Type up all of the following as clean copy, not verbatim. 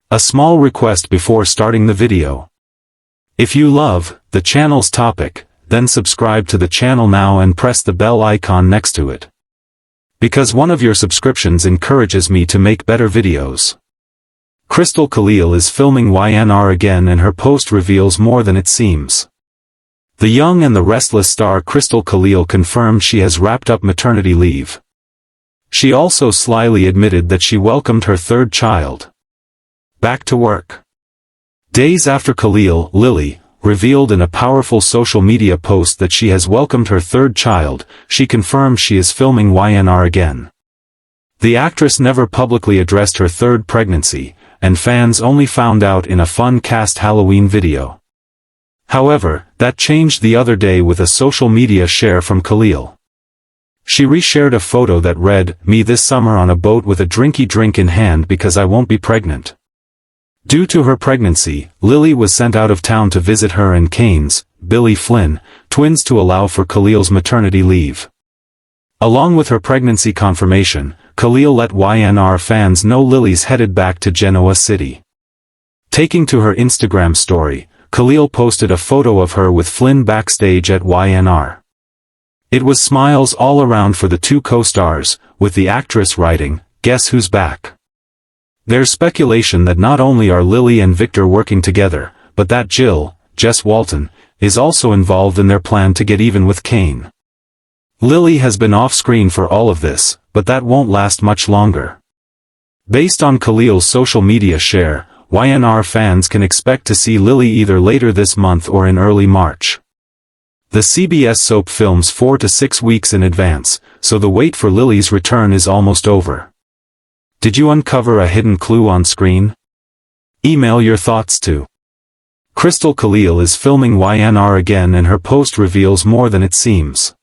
A small request before starting the video. If you love the channel's topic, then subscribe to the channel now and press the bell icon next to it. Because one of your subscriptions encourages me to make better videos. Christel Khalil is filming YNR again, and her post reveals more than it seems. The young and the restless star Christel Khalil confirmed she has wrapped up maternity leave. She also slyly admitted that she welcomed her third child back to work. Days after Khalil, Lily, revealed in a powerful social media post that she has welcomed her third child, she confirmed she is filming YNR again. The actress never publicly addressed her third pregnancy, and fans only found out in a fun cast Halloween video. However, that changed the other day with a social media share from Khalil. She reshared a photo that read, "Me this summer on a boat with a drinky drink in hand because I won't be pregnant." Due to her pregnancy, Lily was sent out of town to visit her and Kane's, Billy Flynn, twins to allow for Khalil's maternity leave. Along with her pregnancy confirmation, Khalil let YNR fans know Lily's headed back to Genoa city. Taking to her Instagram story, Khalil posted a photo of her with Flynn backstage at YNR. It was smiles all around for the two co-stars, with the actress writing, "Guess who's back?" There's speculation that not only are Lily and Victor working together, but that Jess Walton, is also involved in their plan to get even with Kane. Lily has been off-screen for all of this, but that won't last much longer. Based on Khalil's social media share, YNR fans can expect to see Lily either later this month or in early March. The CBS soap films 4 to 6 weeks in advance, so the wait for Lily's return is almost over. Did you uncover a hidden clue on screen? Email your thoughts to. Christel Khalil is filming YNR again, and her post reveals more than it seems.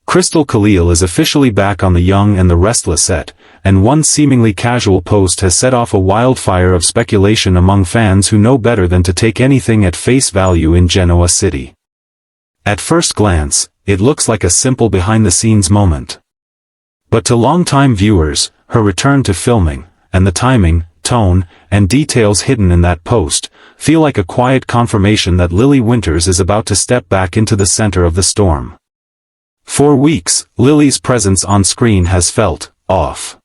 Christel Khalil is officially back on the Young and the Restless set, and one seemingly casual post has set off a wildfire of speculation among fans who know better than to take anything at face value in Genoa city. At first glance, it looks like a simple behind-the-scenes moment. But to longtime viewers, her return to filming, and the timing, tone, and details hidden in that post, feel like a quiet confirmation that Lily Winters is about to step back into the center of the storm. For weeks, Lily's presence on screen has felt off.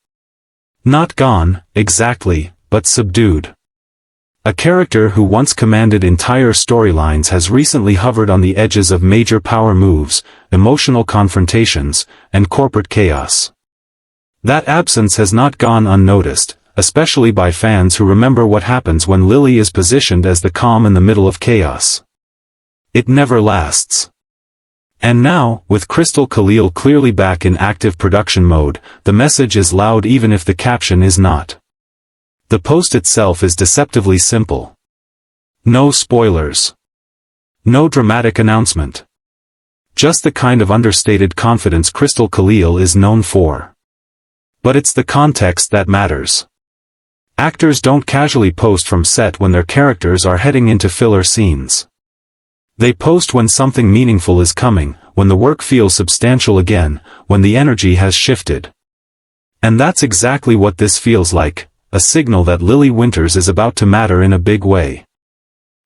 Not gone, exactly, but subdued. A character who once commanded entire storylines has recently hovered on the edges of major power moves, emotional confrontations, and corporate chaos. That absence has not gone unnoticed, especially by fans who remember what happens when Lily is positioned as the calm in the middle of chaos. It never lasts. And now, with Christel Khalil clearly back in active production mode, the message is loud even if the caption is not. The post itself is deceptively simple. No spoilers. No dramatic announcement. Just the kind of understated confidence Christel Khalil is known for. But it's the context that matters. Actors don't casually post from set when their characters are heading into filler scenes. They post when something meaningful is coming, when the work feels substantial again, when the energy has shifted. And that's exactly what this feels like, a signal that Lily Winters is about to matter in a big way.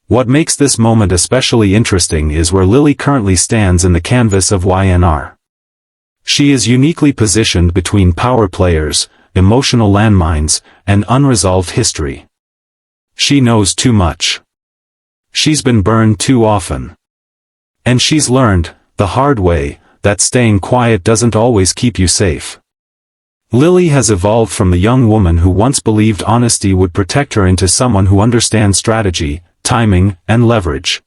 What makes this moment especially interesting is where Lily currently stands in the canvas of YNR. She is uniquely positioned between power players, emotional landmines, and unresolved history. She knows too much. She's been burned too often. And she's learned, the hard way, that staying quiet doesn't always keep you safe. Lily has evolved from the young woman who once believed honesty would protect her into someone who understands strategy, timing, and leverage.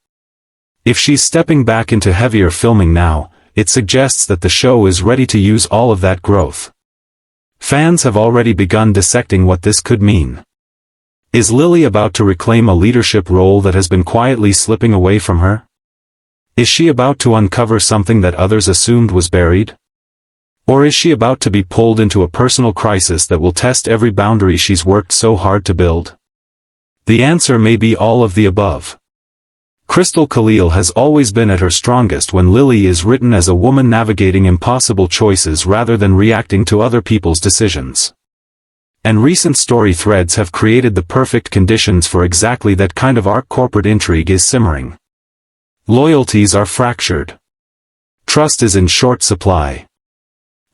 If she's stepping back into heavier filming now, it suggests that the show is ready to use all of that growth. Fans have already begun dissecting what this could mean. Is Lily about to reclaim a leadership role that has been quietly slipping away from her? Is she about to uncover something that others assumed was buried? Or is she about to be pulled into a personal crisis that will test every boundary she's worked so hard to build? The answer may be all of the above. Christel Khalil has always been at her strongest when Lily is written as a woman navigating impossible choices rather than reacting to other people's decisions. And recent story threads have created the perfect conditions for exactly that kind of arc. Corporate intrigue is simmering. Loyalties are fractured. Trust is in short supply.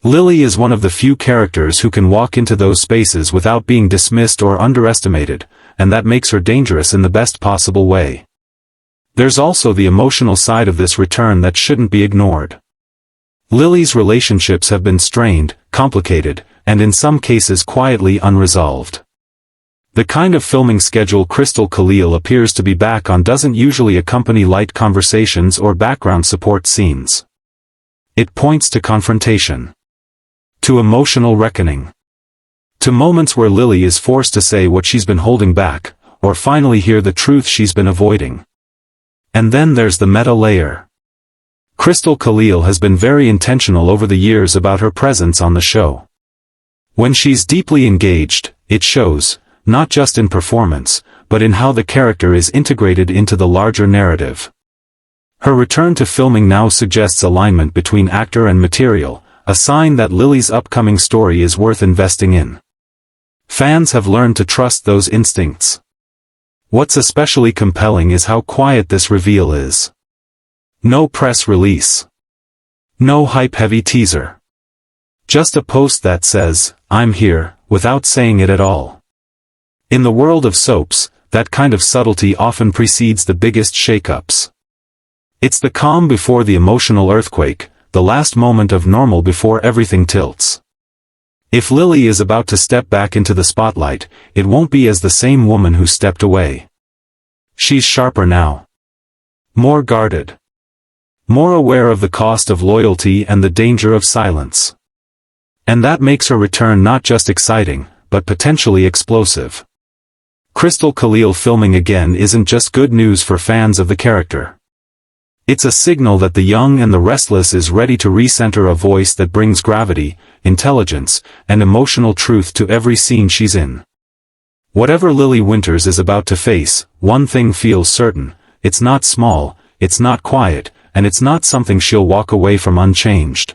Lily is one of the few characters who can walk into those spaces without being dismissed or underestimated, and that makes her dangerous in the best possible way. There's also the emotional side of this return that shouldn't be ignored. Lily's relationships have been strained, complicated, and in some cases quietly unresolved. The kind of filming schedule Khalil appears to be back on doesn't usually accompany light conversations or background support scenes. It points to confrontation. To emotional reckoning. To moments where Lily is forced to say what she's been holding back, or finally hear the truth she's been avoiding. And then there's the meta layer. Khalil has been very intentional over the years about her presence on the show. When she's deeply engaged, it shows, not just in performance, but in how the character is integrated into the larger narrative. Her return to filming now suggests alignment between actor and material, a sign that Lily's upcoming story is worth investing in. Fans have learned to trust those instincts. What's especially compelling is how quiet this reveal is. No press release. No hype-heavy teaser. Just a post that says, "I'm here," without saying it at all. In the world of soaps, that kind of subtlety often precedes the biggest shakeups. It's the calm before the emotional earthquake, the last moment of normal before everything tilts. If Lily is about to step back into the spotlight, it won't be as the same woman who stepped away. She's sharper now. More guarded. More aware of the cost of loyalty and the danger of silence. And that makes her return not just exciting, but potentially explosive. Khalil filming again isn't just good news for fans of the character. It's a signal that the young and the restless is ready to recenter a voice that brings gravity, intelligence, and emotional truth to every scene she's in. Whatever Lily Winters is about to face, one thing feels certain: it's not small, it's not quiet, and it's not something she'll walk away from unchanged.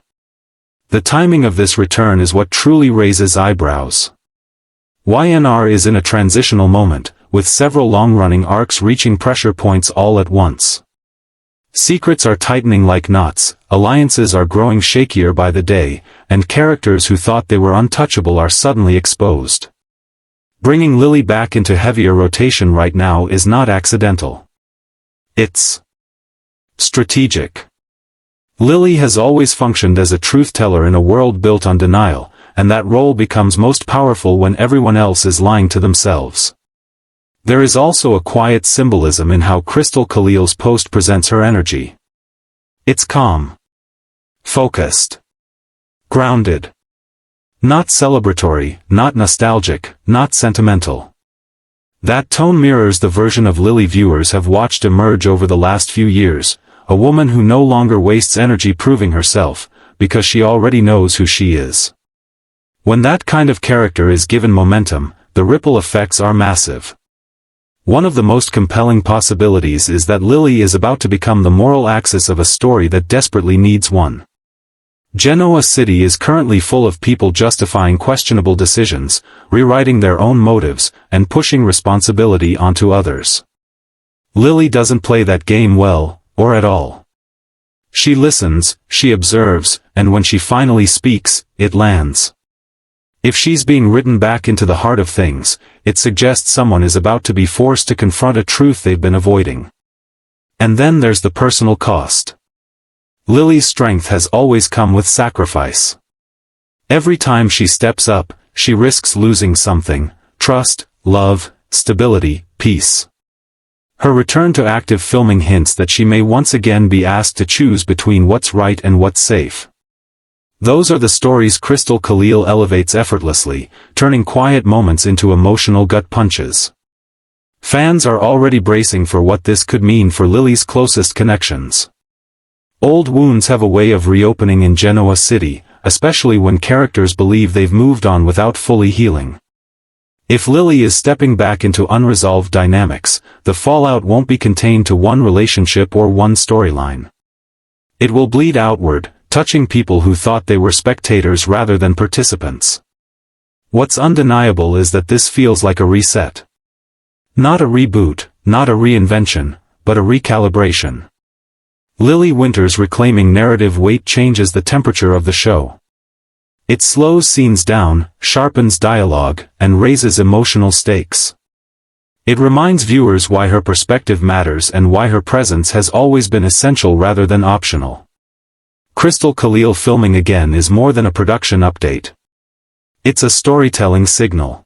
The timing of this return is what truly raises eyebrows. YNR is in a transitional moment, with several long-running arcs reaching pressure points all at once. Secrets are tightening like knots, alliances are growing shakier by the day, and characters who thought they were untouchable are suddenly exposed. Bringing Lily back into heavier rotation right now is not accidental. It's strategic. Lily has always functioned as a truth-teller in a world built on denial, and that role becomes most powerful when everyone else is lying to themselves. There is also a quiet symbolism in how Khalil's post presents her energy. It's calm. Focused. Grounded. Not celebratory, not nostalgic, not sentimental. That tone mirrors the version of Lily viewers have watched emerge over the last few years, a woman who no longer wastes energy proving herself, because she already knows who she is. When that kind of character is given momentum, the ripple effects are massive. One of the most compelling possibilities is that Lily is about to become the moral axis of a story that desperately needs one. Genoa City is currently full of people justifying questionable decisions, rewriting their own motives, and pushing responsibility onto others. Lily doesn't play that game well, or at all. She listens, she observes, and when she finally speaks, it lands. If she's being written back into the heart of things, it suggests someone is about to be forced to confront a truth they've been avoiding. And then there's the personal cost. Lily's strength has always come with sacrifice. Every time she steps up, she risks losing something: trust, love, stability, peace. Her return to active filming hints that she may once again be asked to choose between what's right and what's safe. Those are the stories Khalil elevates effortlessly, turning quiet moments into emotional gut punches. Fans are already bracing for what this could mean for Lily's closest connections. Old wounds have a way of reopening in Genoa City, especially when characters believe they've moved on without fully healing. If Lily is stepping back into unresolved dynamics, the fallout won't be contained to one relationship or one storyline. It will bleed outward, touching people who thought they were spectators rather than participants. What's undeniable is that this feels like a reset. Not a reboot, not a reinvention, but a recalibration. Lily Winter's reclaiming narrative weight changes the temperature of the show. It slows scenes down, sharpens dialogue, and raises emotional stakes. It reminds viewers why her perspective matters and why her presence has always been essential rather than optional. Christel Khalil filming again is more than a production update. It's a storytelling signal.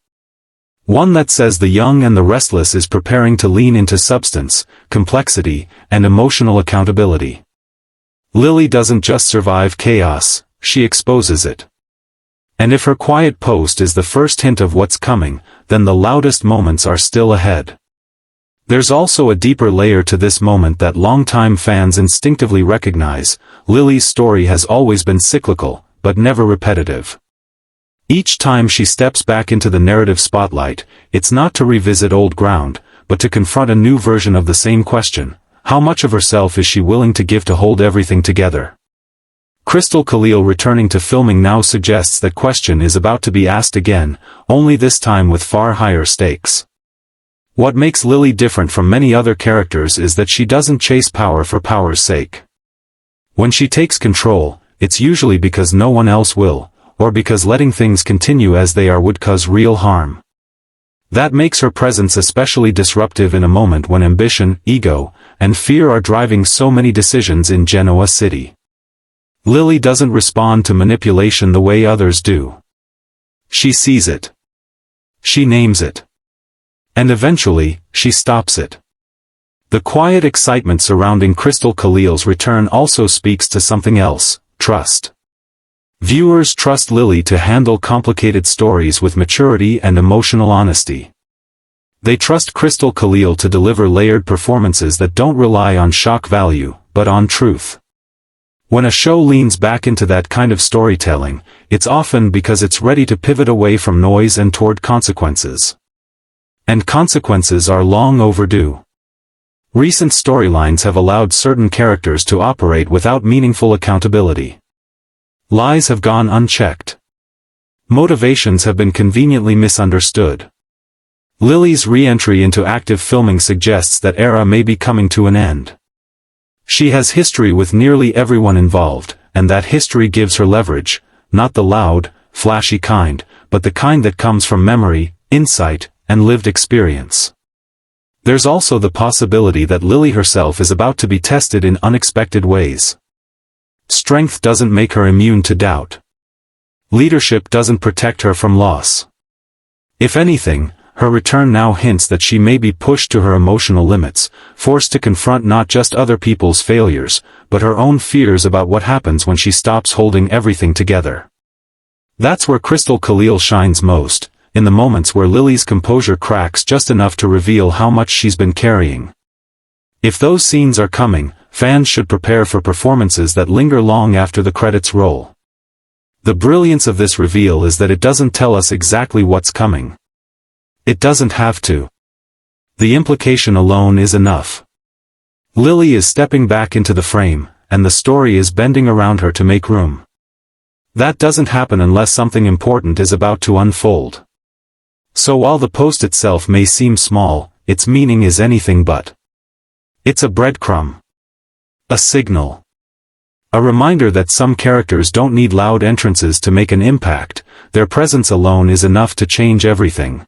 One that says the young and the restless is preparing to lean into substance, complexity, and emotional accountability. Lily doesn't just survive chaos, she exposes it. And if her quiet post is the first hint of what's coming, then the loudest moments are still ahead. There's also a deeper layer to this moment that longtime fans instinctively recognize. Lily's story has always been cyclical, but never repetitive. Each time she steps back into the narrative spotlight, it's not to revisit old ground, but to confront a new version of the same question: how much of herself is she willing to give to hold everything together? Christel Khalil returning to filming now suggests that question is about to be asked again, only this time with far higher stakes. What makes Lily different from many other characters is that she doesn't chase power for power's sake. When she takes control, it's usually because no one else will, or because letting things continue as they are would cause real harm. That makes her presence especially disruptive in a moment when ambition, ego, and fear are driving so many decisions in Genoa City. Lily doesn't respond to manipulation the way others do. She sees it. She names it. And eventually, she stops it. The quiet excitement surrounding Christel Khalil's return also speaks to something else: trust. Viewers trust Lily to handle complicated stories with maturity and emotional honesty. They trust Christel Khalil to deliver layered performances that don't rely on shock value, but on truth. When a show leans back into that kind of storytelling, it's often because it's ready to pivot away from noise and toward consequences. And consequences are long overdue. Recent storylines have allowed certain characters to operate without meaningful accountability. Lies have gone unchecked. Motivations have been conveniently misunderstood. Lily's re-entry into active filming suggests that era may be coming to an end. She has history with nearly everyone involved, and that history gives her leverage, not the loud, flashy kind, but the kind that comes from memory, insight, and lived experience. There's also the possibility that Lily herself is about to be tested in unexpected ways. Strength doesn't make her immune to doubt. Leadership doesn't protect her from loss. If anything, her return now hints that she may be pushed to her emotional limits, forced to confront not just other people's failures, but her own fears about what happens when she stops holding everything together. That's where Christel Khalil shines most, in the moments where Lily's composure cracks just enough to reveal how much she's been carrying. If those scenes are coming, fans should prepare for performances that linger long after the credits roll. The brilliance of this reveal is that it doesn't tell us exactly what's coming. It doesn't have to. The implication alone is enough. Lily is stepping back into the frame, and the story is bending around her to make room. That doesn't happen unless something important is about to unfold. So while the post itself may seem small, its meaning is anything but. It's a breadcrumb. A signal. A reminder that some characters don't need loud entrances to make an impact, their presence alone is enough to change everything.